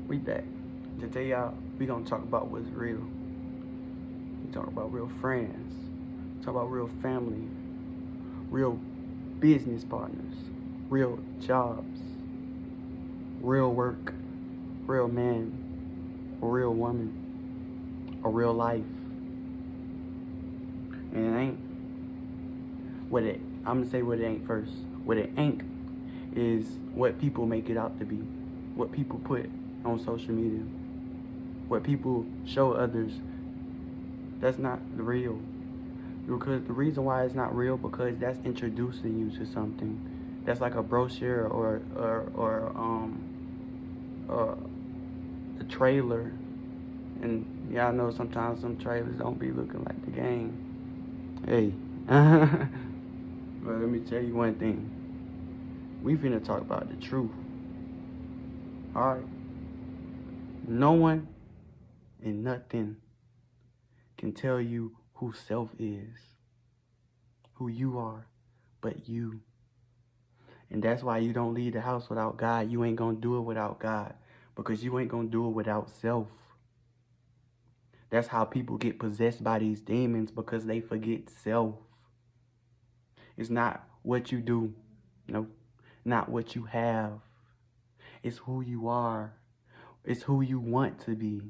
We back. Today, y'all, we gonna talk about what's real. We talk about real friends. Talk about real family. Real business partners. Real jobs. Real work. Real man. A real woman. A real life. And it ain't what it. I'm gonna say what it ain't first. What it ain't is what people make it out to be. What people put on social media. What people show others. That's not the real. Because the reason why it's not real, because that's introducing you to something. That's like a brochure or a trailer. And y'all know sometimes some trailers don't be looking like the game. Hey. But let me tell you one thing. We finna talk about the truth. Alright? No one and nothing can tell you who self is, who you are, but you. And that's why you don't leave the house without God. You ain't gonna do it without God, because you ain't gonna do it without self. That's how people get possessed by these demons, because they forget self. It's not what you do, no, not what you have. It's who you are. It's who you want to be.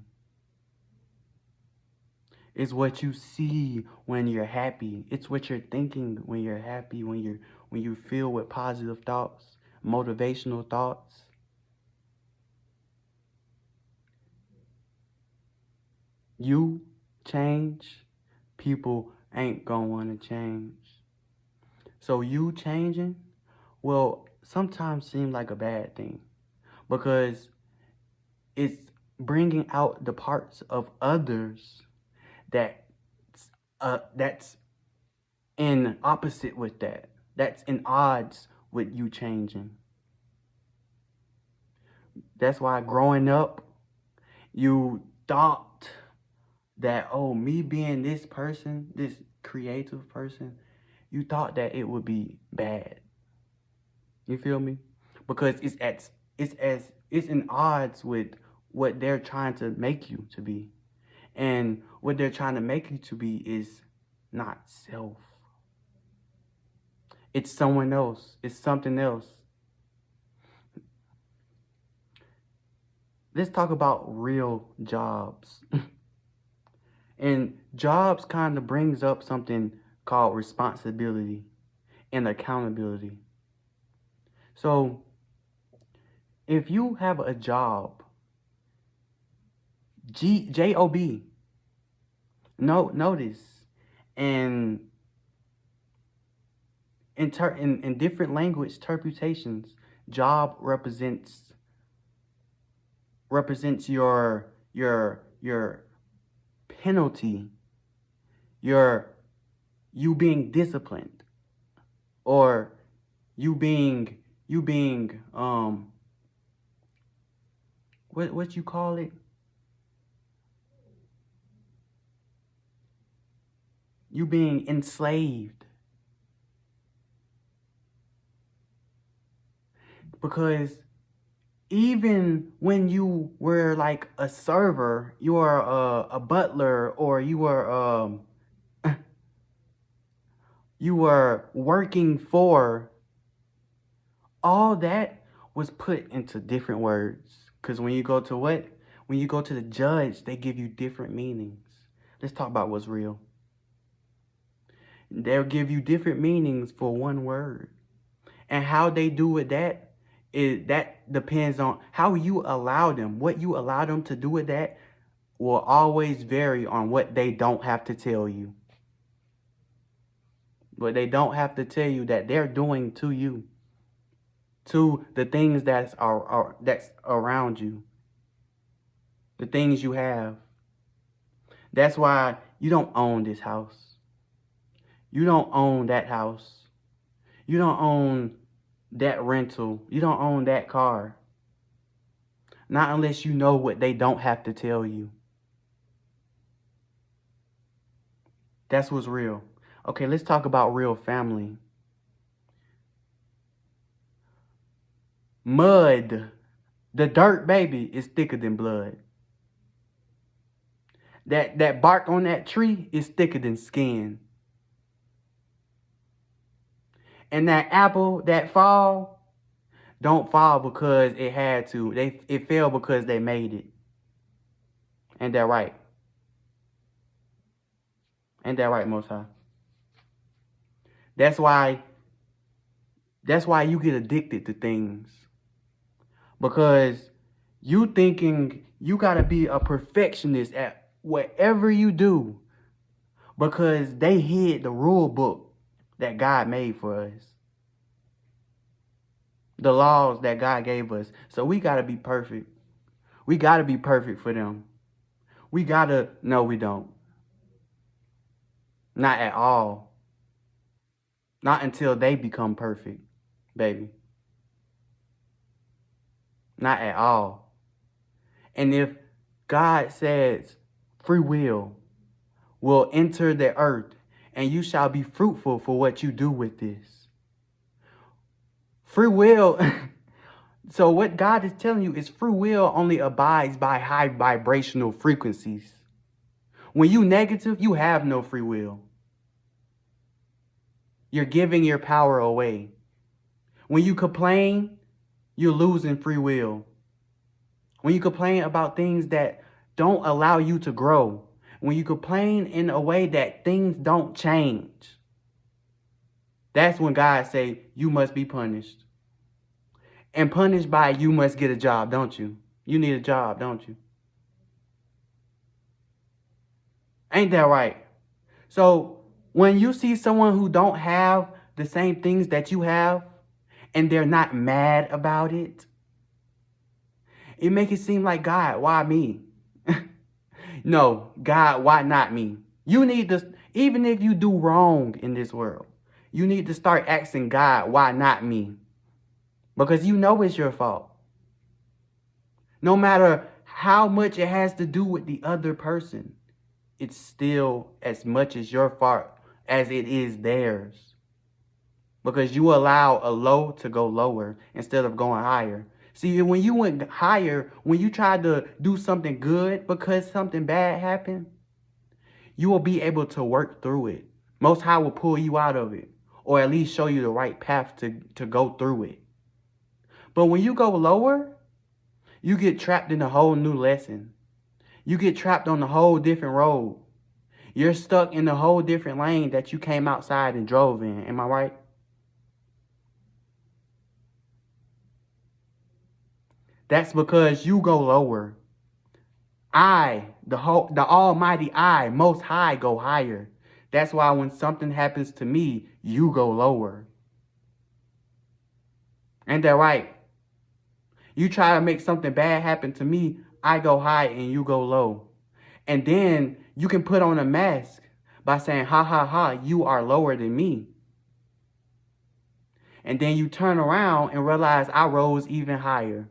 It's what you see when you're happy. It's what you're thinking when you're happy, when you feel with positive thoughts, motivational thoughts. You change, people ain't gonna wanna change. So you changing will sometimes seem like a bad thing, because it's bringing out the parts of others that that's in opposite with that. That's in odds with you changing. That's why growing up, you thought that, oh, me being this person, this creative person, you thought that it would be bad. You feel me? Because it's in odds with what they're trying to make you to be. And what they're trying to make you to be is not self. It's someone else. It's something else. Let's talk about real jobs. And jobs kind of brings up something called responsibility and accountability. So if you have a job, Job, notice, and in different language interpretations, job represents your penalty, your you being disciplined, or you being what you call it, you being enslaved. Because even when you were like a server, you were a butler, or you were working for, all that was put into different words. Because when you go to when you go to the judge, they give you different meanings. Let's talk about what's real. They'll give you different meanings for one word. And how they do with that, that depends on how you allow them. What you allow them to do with that will always vary on what they don't have to tell you. What they don't have to tell you that they're doing to you, to the things that's around you, the things you have. That's why you don't own this house. You don't own that house. You don't own that rental. You don't own that car. Not unless you know what they don't have to tell you. That's what's real. Okay, let's talk about real family. Mud The dirt, baby, is thicker than blood. That bark on that tree is thicker than skin. And that apple that fall, don't fall because it had to. It fell because they made it. Ain't that right? Ain't that right, Most High? That's why you get addicted to things. Because you thinking you gotta be a perfectionist at whatever you do. Because they hid the rule book that God made for us. The laws that God gave us. So we gotta be perfect. We gotta be perfect for them. No, we don't. Not at all. Not until they become perfect, baby. Not at all. And if God says free will enter the earth, and you shall be fruitful for what you do with this. Free will, so what God is telling you is free will only abides by high vibrational frequencies. When you negative, you have no free will. You're giving your power away. When you complain, you're losing free will. When you complain about things that don't allow you to grow, when you complain in a way that things don't change, that's when God say you must be punished. And punished by you must get a job, don't you? You need a job, don't you? Ain't that right? So when you see someone who don't have the same things that you have, and they're not mad about it, it make it seem like, God, why me? No, God, why not me? You need to, even if you do wrong in this world, you need to start asking God, why not me? Because you know it's your fault. No matter how much it has to do with the other person, it's still as much as your fault as it is theirs. Because you allow a low to go lower instead of going higher. See, when you went higher, when you tried to do something good because something bad happened, you will be able to work through it. Most High will pull you out of it, or at least show you the right path to go through it. But when you go lower, you get trapped in a whole new lesson. You get trapped on a whole different road. You're stuck in a whole different lane that you came outside and drove in. Am I right? That's because you go lower. The almighty I, Most High, go higher. That's why when something happens to me, you go lower. Ain't that right? You try to make something bad happen to me, I go high and you go low. And then you can put on a mask by saying, ha, ha, ha, you are lower than me. And then you turn around and realize I rose even higher.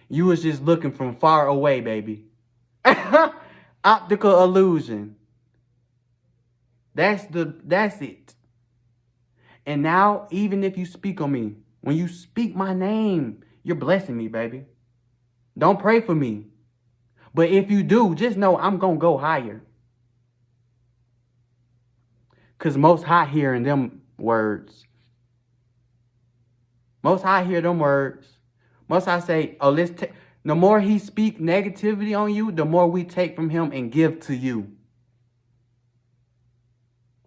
You was just looking from far away, baby. Optical illusion. That's it. And now, even if you speak on me, when you speak my name, you're blessing me, baby. Don't pray for me. But if you do, just know I'm going to go higher. Because Most High hearing them words. Most High hear them words. Most High say, oh, let's take. The more he speak negativity on you, the more we take from him and give to you.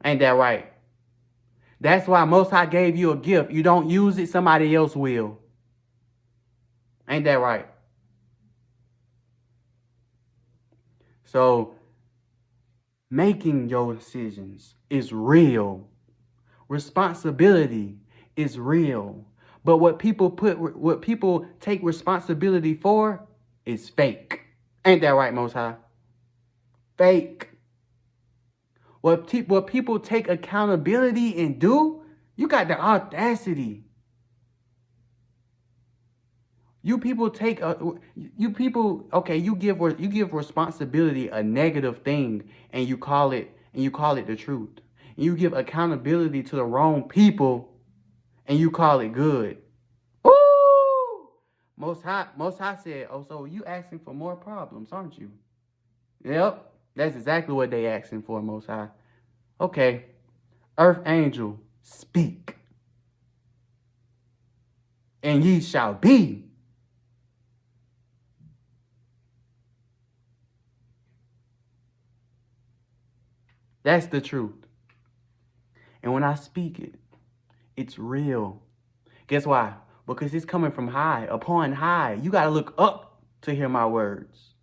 Ain't that right? That's why Most High gave you a gift. You don't use it, somebody else will. Ain't that right? So, making your decisions is real. Responsibility is real. But what people take responsibility for is fake. Ain't that right, Most High? Fake. What people take accountability and do, you got the audacity. You give responsibility a negative thing and you call it the truth. And you give accountability to the wrong people and you call it good. Ooh! Most High said, oh, so you asking for more problems, aren't you? Yep, that's exactly what they asking for, Most High. Okay, Earth Angel, speak, and ye shall be. That's the truth. And when I speak it, it's real. Guess why? Because it's coming from high, upon high. You got to look up to hear my words.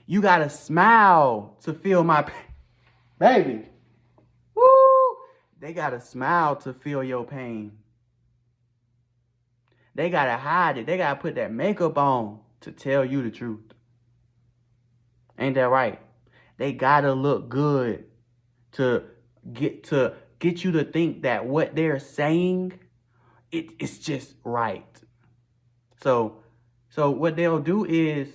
You got to smile to feel my pain. Baby. Woo! They got to smile to feel your pain. They got to hide it. They got to put that makeup on to tell you the truth. Ain't that right? They got to look good to get you to think that what they're saying, it's just right. So what they'll do is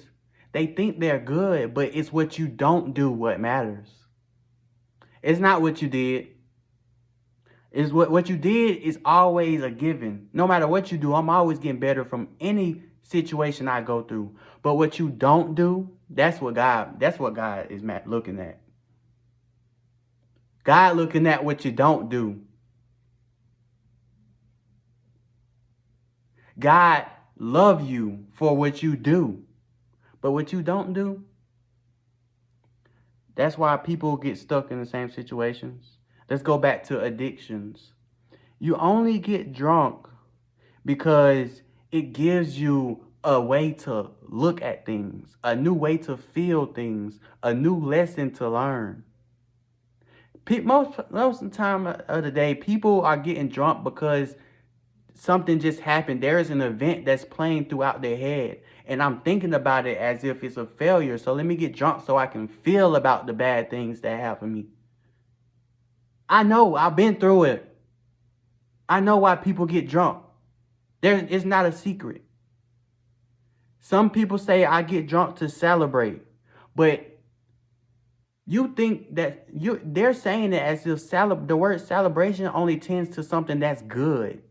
they think they're good, but it's what you don't do what matters. It's not what you did. It's what you did is always a given. No matter what you do, I'm always getting better from any situation I go through. But what you don't do, that's what God is looking at. God looking at what you don't do. God love you for what you do. But what you don't do, that's why people get stuck in the same situations. Let's go back to addictions. You only get drunk because it gives you a way to look at things, a new way to feel things, a new lesson to learn. Most of the time of the day, people are getting drunk because something just happened. There is an event that's playing throughout their head. And I'm thinking about it as if it's a failure. So let me get drunk so I can feel about the bad things that happen to me. I know. I've been through it. I know why people get drunk. It's not a secret. Some people say I get drunk to celebrate. But you think that they're saying it as if the word celebration only tends to something that's good.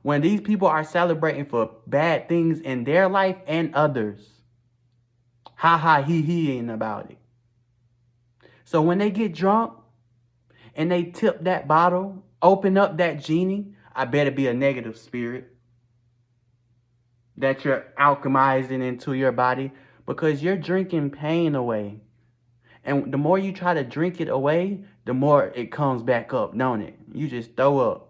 When these people are celebrating for bad things in their life and others, ha ha he about it. So when they get drunk and they tip that bottle, open up that genie, I bet it be a negative spirit that you're alchemizing into your body because you're drinking pain away. And the more you try to drink it away, the more it comes back up, don't it? You just throw up.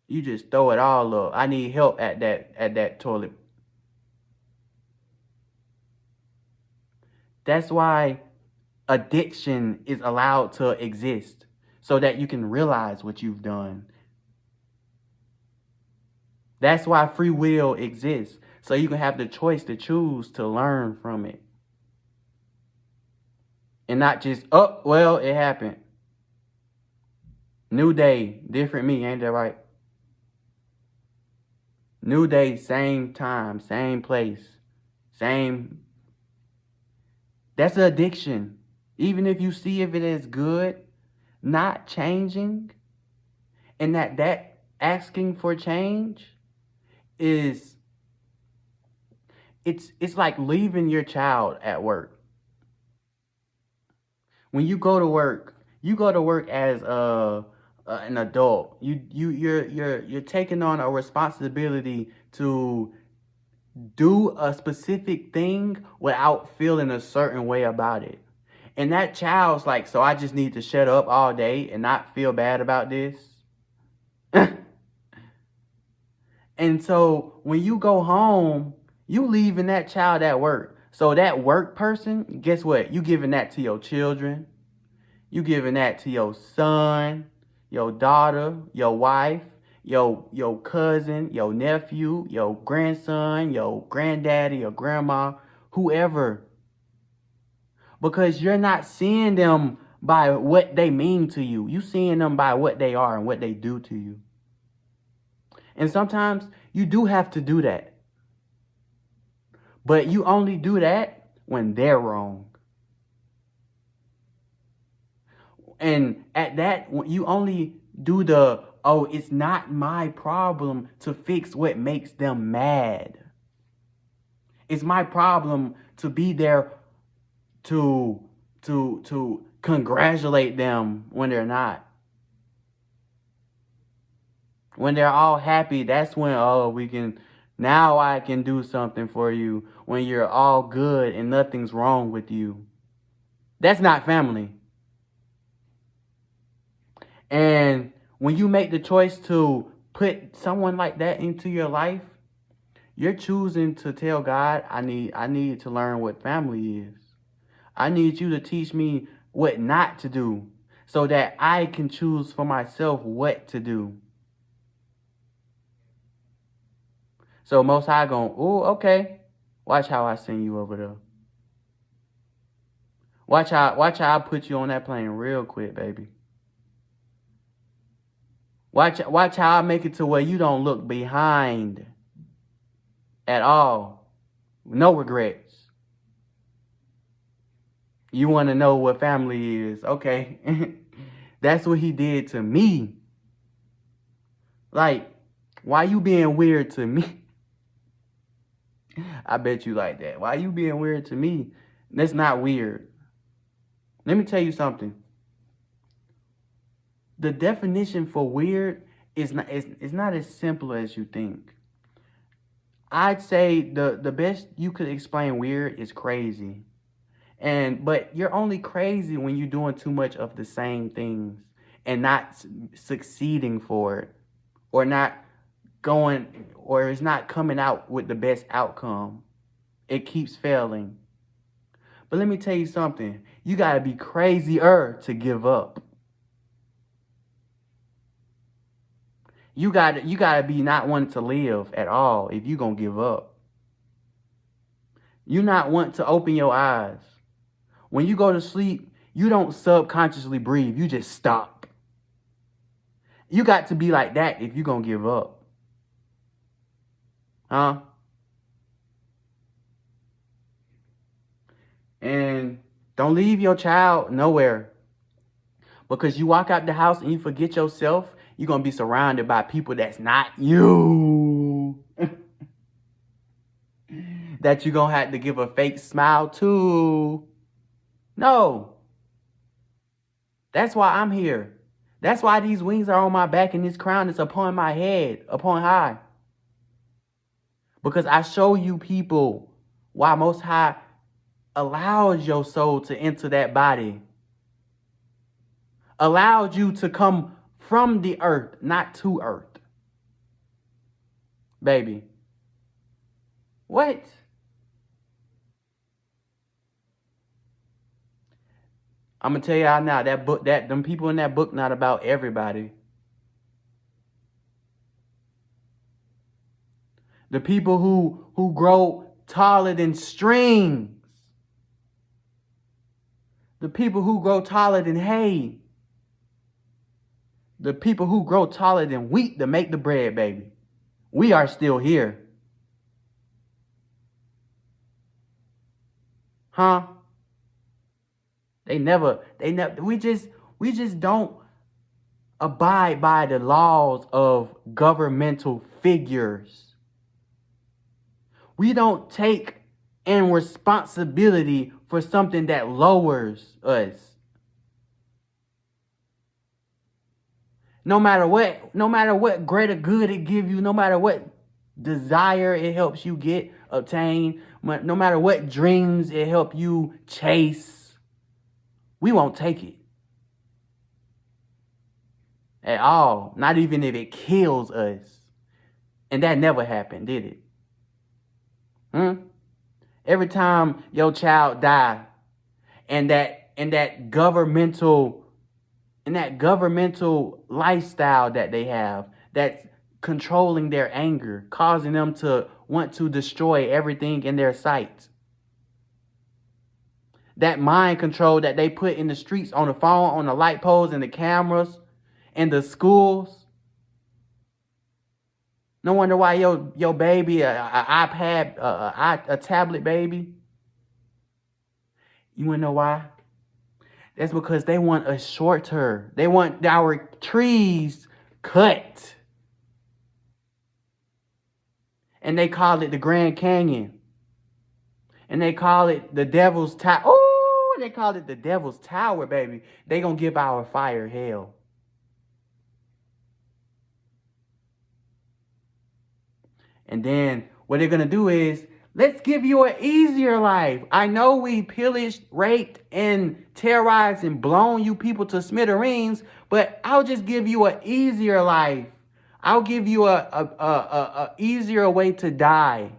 You just throw it all up. I need help at that toilet. That's why addiction is allowed to exist, so that you can realize what you've done. That's why free will exists, so you can have the choice to choose to learn from it. And not just, oh, well, it happened. New day, different me, ain't that right? New day, same time, same place, same. That's an addiction. Even if you see if it is good, not changing, and that asking for change is, it's like leaving your child at work. When you go to work as an adult. You're taking on a responsibility to do a specific thing without feeling a certain way about it. And that child's like, so I just need to shut up all day and not feel bad about this. And so when you go home, you leaving that child at work. So that work person, guess what? You giving that to your children. You giving that to your son, your daughter, your wife, your cousin, your nephew, your grandson, your granddaddy, your grandma, whoever. Because you're not seeing them by what they mean to you. You seeing them by what they are and what they do to you. And sometimes you do have to do that. But you only do that when they're wrong. And at that, you only do the, oh, it's not my problem to fix what makes them mad. It's my problem to be there to congratulate them when they're not. When they're all happy, that's when, oh, now I can do something for you. When you're all good and nothing's wrong with you. That's not family. And when you make the choice to put someone like that into your life, you're choosing to tell God, I need to learn what family is. I need you to teach me what not to do so that I can choose for myself what to do. So Most High going, oh, okay. Watch how I send you over there. Watch how I put you on that plane real quick, baby. Watch how I make it to where you don't look behind at all. No regrets. You want to know what family is. Okay. That's what he did to me. Like, why you being weird to me? I bet you like that. Why you being weird to me? That's not weird. Let me tell you something. The definition for weird is not as simple as you think. I'd say the best you could explain weird is crazy. But you're only crazy when you're doing too much of the same things and not succeeding for it, or it's not coming out with the best outcome. It keeps failing. But let me tell you something. You got to be crazier to give up. You got to be not wanting to live at all if you're going to give up. You not want to open your eyes. When you go to sleep, you don't subconsciously breathe. You just stop. You got to be like that if you're going to give up. Huh? And don't leave your child nowhere. Because you walk out the house and you forget yourself, you're going to be surrounded by people that's not you. That you're going to have to give a fake smile to. No. That's why I'm here. That's why these wings are on my back and this crown is upon my head, upon high. Because I show you people why Most High allows your soul to enter that body. Allowed you to come from the earth, not to earth. Baby. What? I'm gonna tell y'all now, them people in that book not about everybody. The people who grow taller than strings. The people who grow taller than hay. The people who grow taller than wheat to make the bread, baby. We are still here. Huh? We just don't abide by the laws of governmental figures. We don't take in responsibility for something that lowers us. No matter what greater good it gives you, no matter what desire it helps you obtain, no matter what dreams it helps you chase, we won't take it. At all. Not even if it kills us. And that never happened, did it? Every time your child die, and that governmental lifestyle that they have, that's controlling their anger, causing them to want to destroy everything in their sight. That mind control that they put in the streets, on the phone, on the light poles, and the cameras, and the schools. No wonder why your baby, an iPad, a tablet baby. You wanna know why? That's because they want us shorter. They want our trees cut. And they call it the Grand Canyon. And they call it the Devil's Tower. Oh, they call it the Devil's Tower, baby. They gonna give our fire hell. And then what they're gonna do is, let's give you an easier life. I know we pillaged, raped, and terrorized and blown you people to smithereens, but I'll just give you an easier life. I'll give you a easier way to die.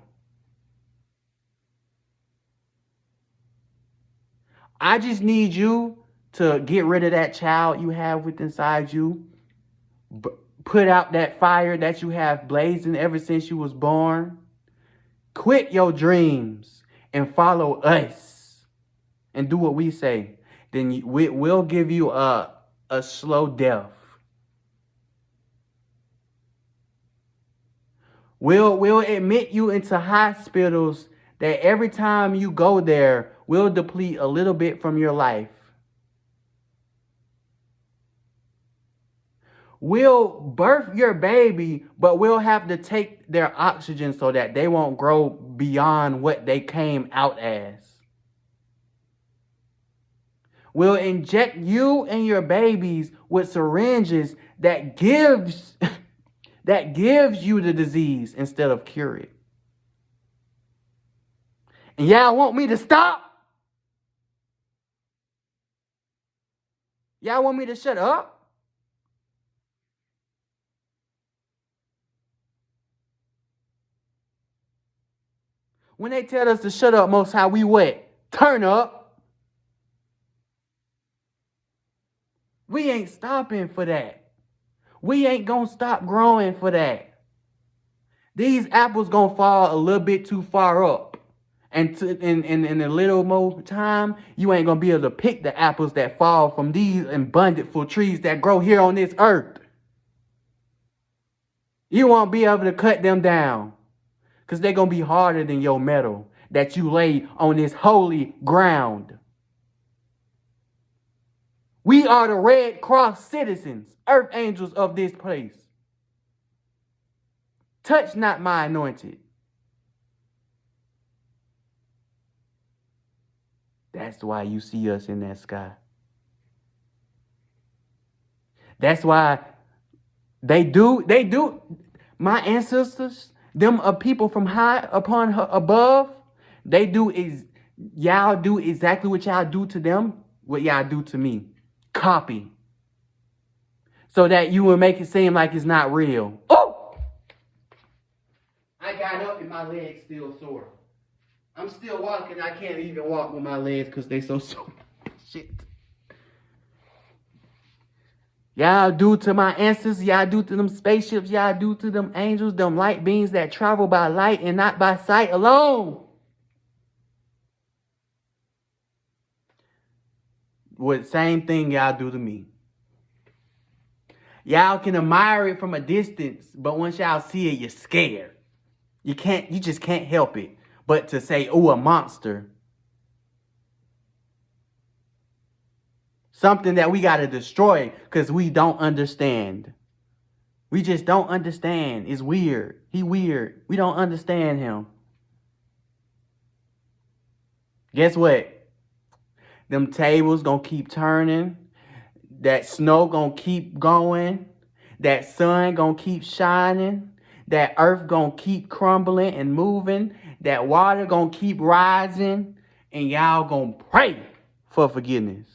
I just need you to get rid of that child you have within inside you. Put out that fire that you have blazing ever since you was born. Quit your dreams and follow us and do what we say. Then we'll give you a slow death. We'll admit you into hospitals that every time you go there, we'll deplete a little bit from your life. We'll birth your baby, but we'll have to take their oxygen so that they won't grow beyond what they came out as. We'll inject you and your babies with syringes that gives you the disease instead of cure it. And y'all want me to stop? Y'all want me to shut up? When they tell us to shut up, Most High, we what? Turn up. We ain't stopping for that. We ain't gonna stop growing for that. These apples gonna fall a little bit too far up. And in a little more time, you ain't gonna be able to pick the apples that fall from these abundantful trees that grow here on this earth. You won't be able to cut them down, because they're gonna be harder than your metal that you lay on this holy ground. We are the Red Cross citizens, earth angels of this place. Touch not my anointed. That's why you see us in that sky. That's why they do. My ancestors, them people from high upon above, y'all do exactly what y'all do to them, what y'all do to me. Copy. So that you will make it seem like it's not real. Oh! I got up and my legs still sore. I'm still walking. I can't even walk with my legs because they so sore. Shit. Y'all do to my ancestors, y'all do to them spaceships, y'all do to them angels, them light beings that travel by light and not by sight alone. What same thing y'all do to me. Y'all can admire it from a distance, but once y'all see it, you're scared. You just can't help it but to say, oh, a monster. Something that we got to destroy because we don't understand. We just don't understand. It's weird. He weird. We don't understand him. Guess what? Them tables gonna keep turning. That snow gonna keep going. That sun gonna keep shining. That earth gonna keep crumbling and moving. That water gonna keep rising. And y'all gonna pray for forgiveness.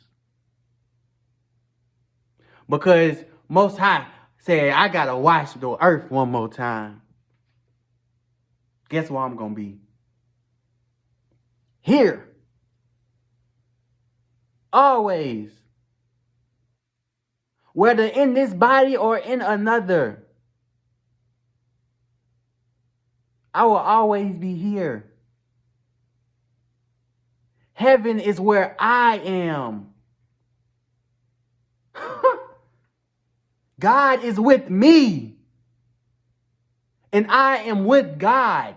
Because Most High said, I gotta wash the earth one more time. Guess where I'm gonna be? Here. Always. Whether in this body or in another. I will always be here. Heaven is where I am. God is with me. And I am with God.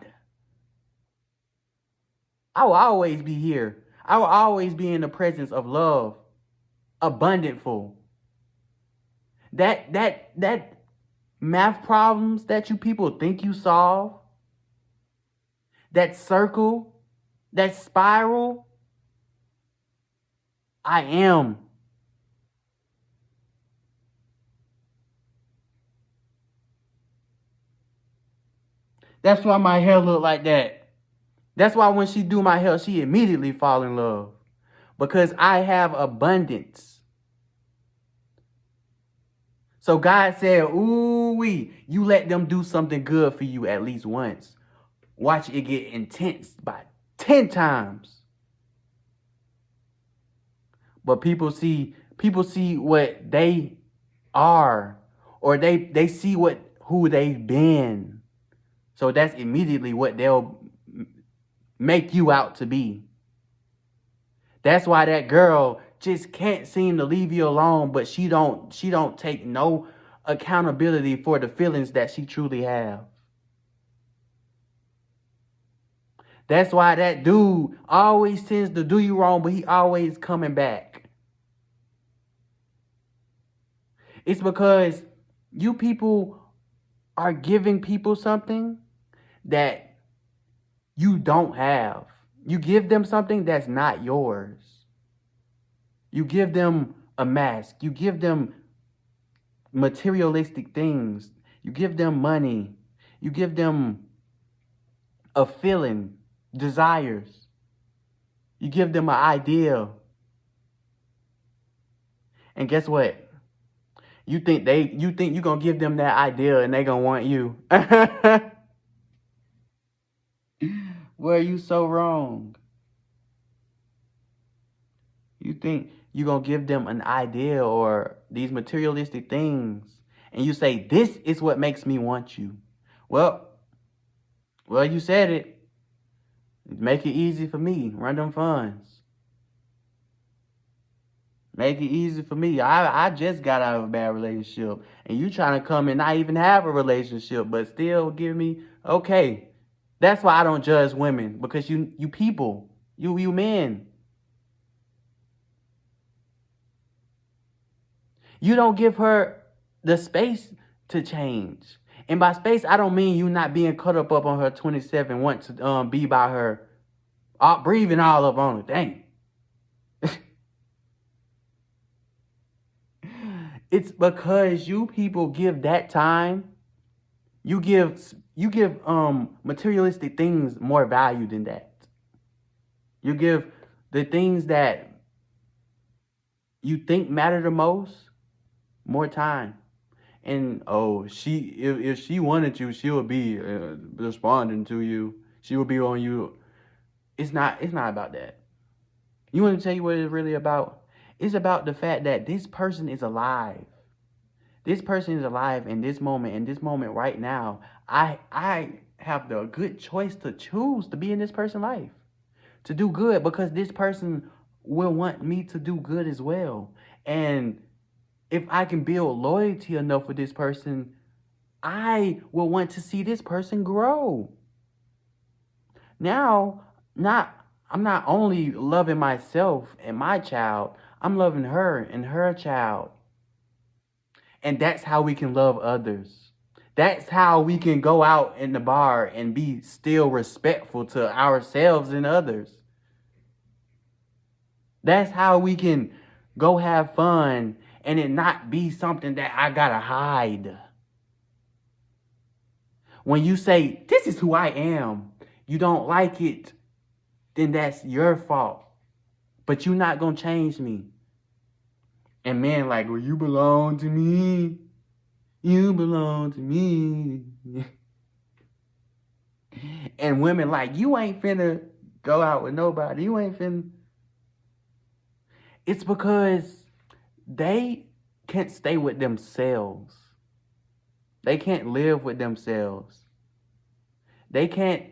I will always be here. I will always be in the presence of love. abundantful. That math problems that you people think you solve, that circle, that spiral, I am. That's why my hair look like that. That's why when she do my hair, she immediately fall in love. Because I have abundance. So God said, ooh wee, you let them do something good for you at least once. Watch it get intense by 10 times. But people see what they are, or they see who they've been. So that's immediately what they'll make you out to be. That's why that girl just can't seem to leave you alone, but she don't take no accountability for the feelings that she truly have. That's why that dude always tends to do you wrong, but he always coming back. It's because you people are giving people something that you don't have. You give them something that's not yours. You give them a mask. You give them materialistic things. You give them money. You give them a feeling, desires. You give them an idea. And guess what? You think you're gonna give them that idea and they gonna want you. Well, you so wrong. You think you're gonna give them an idea or these materialistic things, and you say, this is what makes me want you. Well, you said it. Make it easy for me. Run them funds. Make it easy for me. I just got out of a bad relationship, and you trying to come and not even have a relationship, but still give me okay. That's why I don't judge women, because you people, you men, you don't give her the space to change. And by space, I don't mean you not being caught up on her 27, want to be by her, breathing all up on her. Dang. It's because you people give that time. You give materialistic things more value than that. You give the things that you think matter the most more time. And if she wanted you, she would be responding to you. She would be on you. It's not about that. You want to tell you what it's really about? It's about the fact that this person is alive. This person is alive in this moment right now. I have the good choice to choose to be in this person's life, to do good, because this person will want me to do good as well. And if I can build loyalty enough with this person, I will want to see this person grow. Now, I'm not only loving myself and my child, I'm loving her and her child. And that's how we can love others. That's how we can go out in the bar and be still respectful to ourselves and others. That's how we can go have fun and it not be something that I gotta hide. When you say, this is who I am, you don't like it, then that's your fault. But you're not gonna change me. And men like, well, you belong to me. You belong to me. And women like, you ain't finna go out with nobody. You ain't finna. It's because they can't stay with themselves. They can't live with themselves. They can't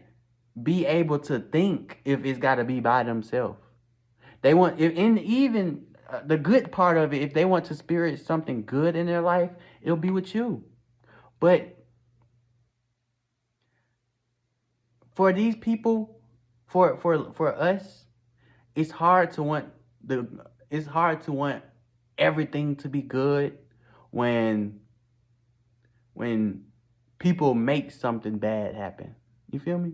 be able to think if it's got to be by themselves. They want, even the good part of it, if they want to spirit something good in their life, it'll be with you. But for these people, for us, it's hard to want everything to be good when when people make something bad happen. You feel me?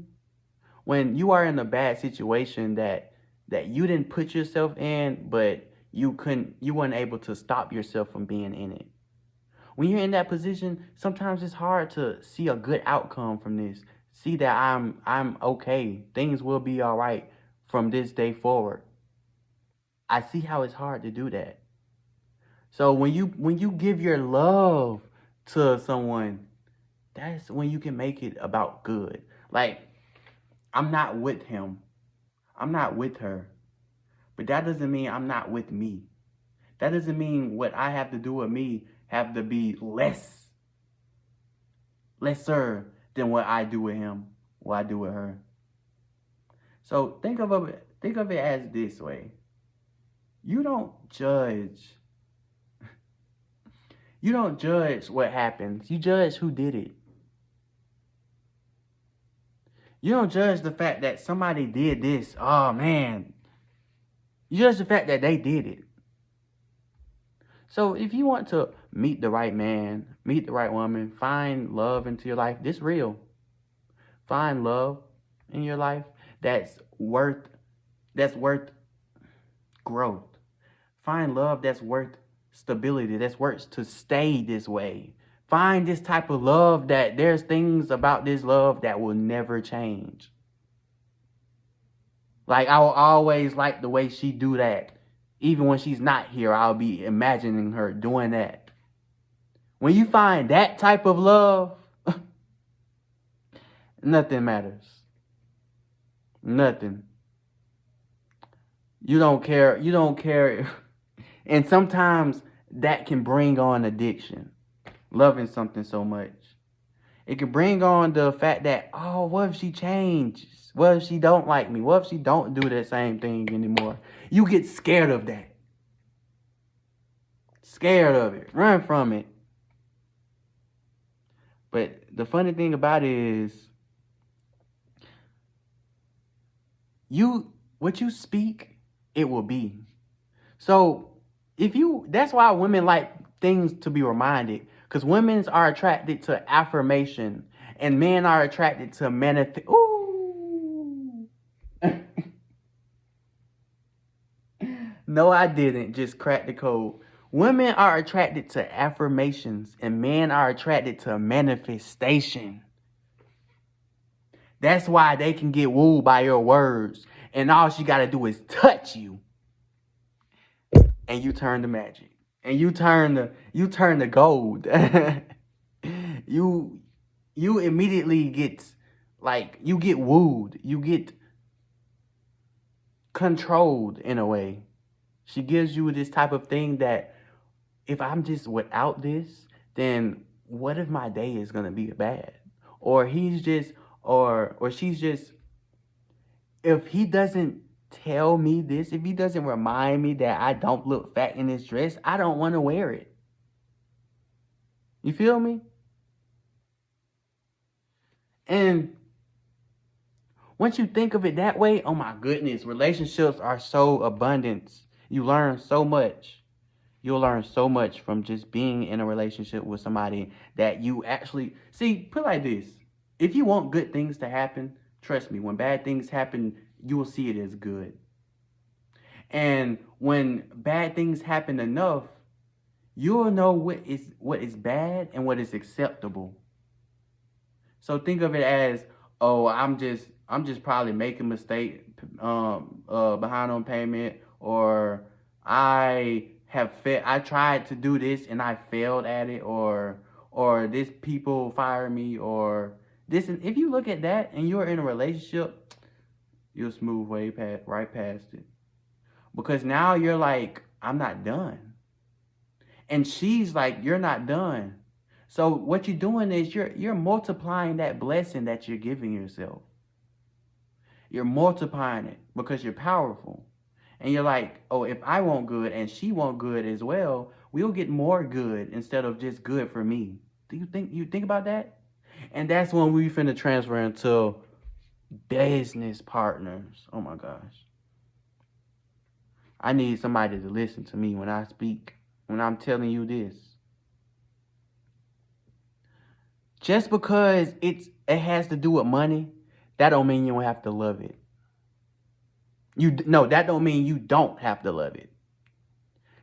When you are in a bad situation that you didn't put yourself in, but you weren't able to stop yourself from being in it. When you're in that position, sometimes it's hard to see a good outcome from this. See that I'm okay. Things will be all right from this day forward. I see how it's hard to do that. So when you give your love to someone, that's when you can make it about good. Like, I'm not with him. I'm not with her. But that doesn't mean I'm not with me. That doesn't mean what I have to do with me have to be lesser than what I do with him, what I do with her. So think of it as this way. You don't judge. You don't judge what happens. You judge who did it. You don't judge the fact that somebody did this. Oh man. You judge the fact that they did it. So if you want to meet the right man, meet the right woman, find love into your life, this real. Find love in your life that's worth growth. Find love that's worth stability, that's worth to stay this way. Find this type of love that there's things about this love that will never change. Like, I will always like the way she do that. Even when she's not here, I'll be imagining her doing that. When you find that type of love, nothing matters. Nothing. You don't care. You don't care. And sometimes that can bring on addiction. Loving something so much. It can bring on the fact that, oh, what if she changes? What if she don't like me? What if she don't do that same thing anymore? You get scared of that. Scared of it. Run from it. But the funny thing about it is, what you speak, it will be. So that's why women like things to be reminded. Because women are attracted to affirmation. And men are attracted to manifest. Ooh. No, I didn't. Just crack the code. Women are attracted to affirmations. And men are attracted to manifestation. That's why they can get wooed by your words. And all she got to do is touch you. And you turn to magic. And you turn to gold. you immediately get, like, you get wooed. You get controlled in a way. She gives you this type of thing that if I'm just without this, then what if my day is gonna be bad? Or he's just or she's just, if he doesn't tell me this, if he doesn't remind me that I don't look fat in this dress, I don't want to wear it. You feel me? And once you think of it that way, oh my goodness, relationships are so abundant. You learn so much. You'll learn so much from just being in a relationship with somebody that you actually see. Put it like this: if you want good things to happen, trust me, when bad things happen, you will see it as good. And when bad things happen enough, you'll know what is bad and what is acceptable. So think of it as, oh, I'm just probably making a mistake, behind on payment, or I tried to do this and I failed at it, or this people fire me, or this. And if you look at that and you're in a relationship, you'll smooth right past it, because now you're like, I'm not done, and she's like, you're not done. So what you're doing is you're multiplying that blessing that you're giving yourself. You're multiplying it because you're powerful. And you're like, oh, if I want good and she want good as well, we'll get more good instead of just good for me. Do you think about that? And that's when we finna transfer into business partners. Oh my gosh. I need somebody to listen to me when I speak. when I'm telling you this. Just because it has to do with money, that don't mean you don't have to love it. That don't mean you don't have to love it.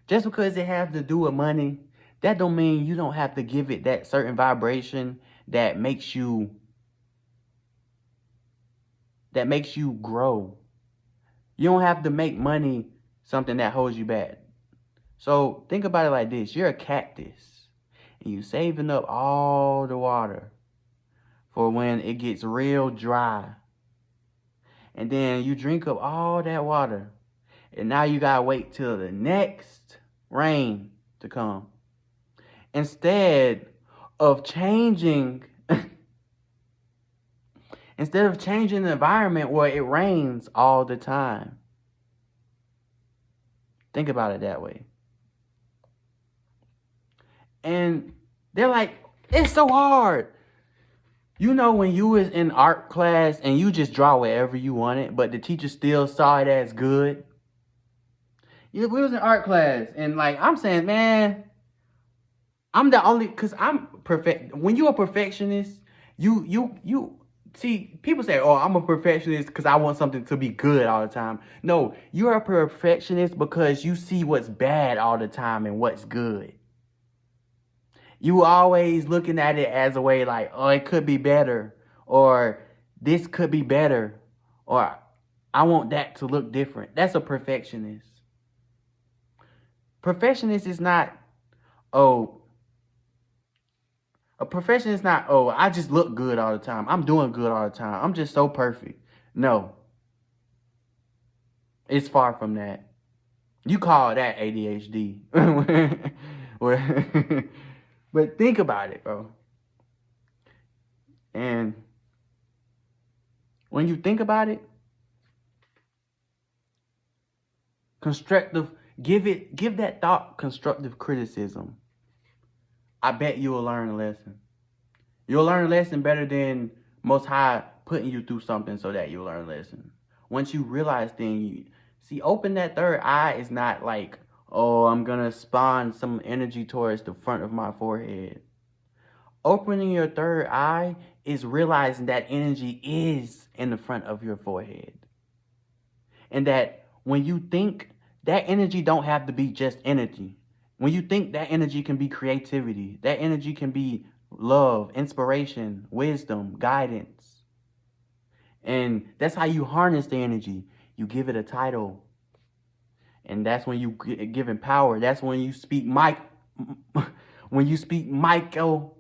Just because it has to do with money, that don't mean you don't have to give it that certain vibration that makes you grow. You don't have to make money something that holds you back. So think about it like this. You're a cactus and you saving up all the water for when it gets real dry. And then you drink up all that water. And now you gotta wait till the next rain to come. Instead of changing the environment where it rains all the time. Think about it that way. And they're like, it's so hard. You know when you was in art class and you just draw wherever you wanted, but the teacher still saw it as good? We was in art class and like I'm saying, man, I'm the only, cause I'm perfect. When you're a perfectionist, you see, people say, oh, I'm a perfectionist because I want something to be good all the time. No, you're a perfectionist because you see what's bad all the time and what's good. You always looking at it as a way like, oh, it could be better, or this could be better, or I want that to look different. That's a perfectionist. Perfectionist is not, oh, a perfectionist is not, oh, I just look good all the time. I'm doing good all the time. I'm just so perfect. No. It's far from that. You call that ADHD. But think about it, bro. And when you think about it, give that thought constructive criticism. I bet you will learn a lesson. You'll learn a lesson better than Most High putting you through something so that you'll learn a lesson. Once you realize things, open that third eye is not like, oh, I'm going to spawn some energy towards the front of my forehead. Opening your third eye is realizing that energy is in the front of your forehead. And that when you think, that energy don't have to be just energy. When you think, that energy can be creativity. That energy can be love, inspiration, wisdom, guidance. And that's how you harness the energy. You give it a title. And that's when you give it power. That's when you speak Michael. When you speak Michael.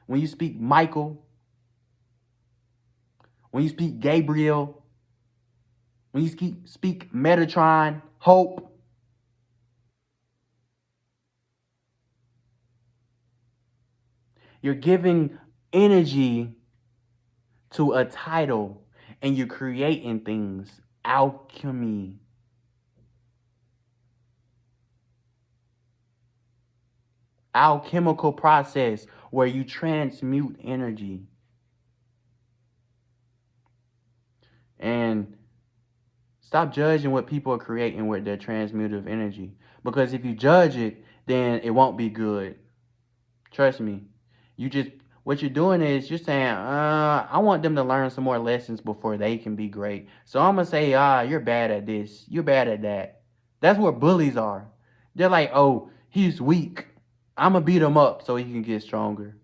When you speak Gabriel. When you speak Metatron, Hope. You're giving energy to a title and you're creating things. Alchemy. Alchemical process where you transmute energy. And stop judging what people are creating with their transmutive energy. Because if you judge it, then it won't be good. Trust me. What you're doing is you're saying, I want them to learn some more lessons before they can be great. So I'm going to say, you're bad at this. You're bad at that. That's where bullies are. They're like, oh, he's weak. I'm going to beat him up so he can get stronger.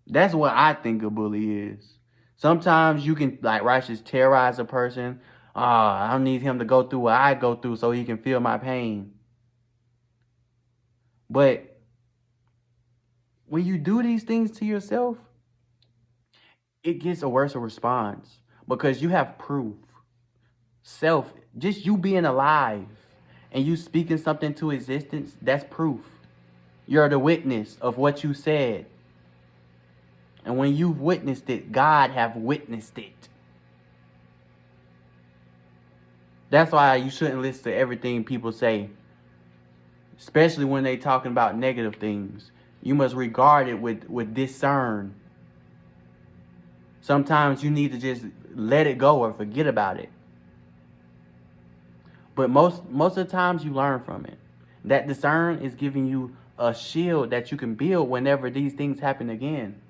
That's what I think a bully is. Sometimes you can like righteous terrorize a person. I don't need him to go through what I go through so he can feel my pain. But when you do these things to yourself, it gets a worse response because you have proof. Just you being alive and you speaking something to existence, that's proof. You're the witness of what you said. And when you've witnessed it, God have witnessed it. That's why you shouldn't listen to everything people say, especially when they talking about negative things. You must regard it with discern. Sometimes you need to just let it go or forget about it. But most of the times you learn from it. That discern is giving you a shield that you can build whenever these things happen again.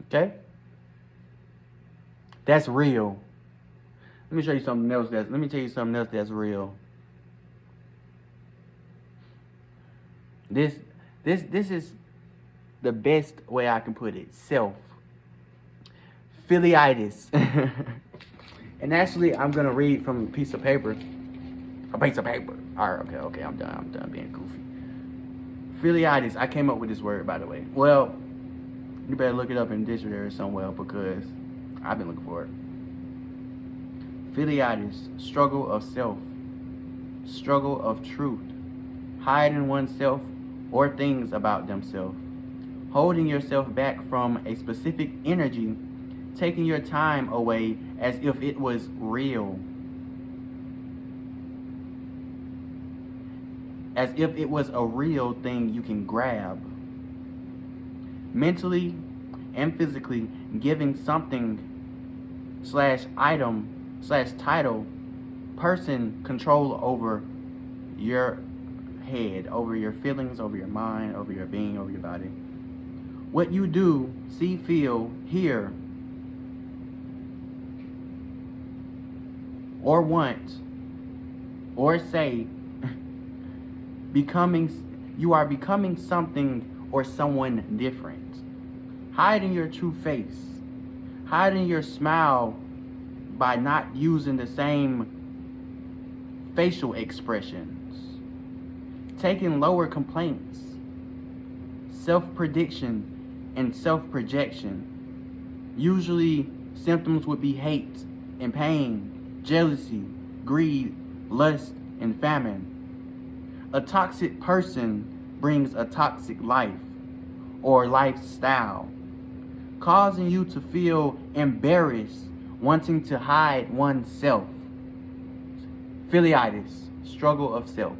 Okay? That's real. Let me show you something else let me tell you something else that's real. This is the best way I can put it. Self. Philyitis. And actually, I'm going to read from a piece of paper. A piece of paper. All right, okay, I'm done being goofy. Philyitis. I came up with this word, by the way. Well, you better look it up in dictionary somewhere because I've been looking for it. Philyitis. Struggle of self. Struggle of truth. Hiding oneself or things about themselves. Holding yourself back from a specific energy. Taking your time away as if it was real. As if it was a real thing you can grab. Mentally and physically giving something / item / title, person control over your head, over your feelings, over your mind, over your being, over your body. What you do, see, feel, hear, or want, or say, you are becoming something or someone different. Hiding your true face. Hiding your smile by not using the same facial expressions. Taking lower complaints. Self-prediction and self-projection. Usually symptoms would be hate and pain, jealousy, greed, lust, and famine. A toxic person brings a toxic life or lifestyle, causing you to feel embarrassed, wanting to hide oneself. Philyitis, struggle of self.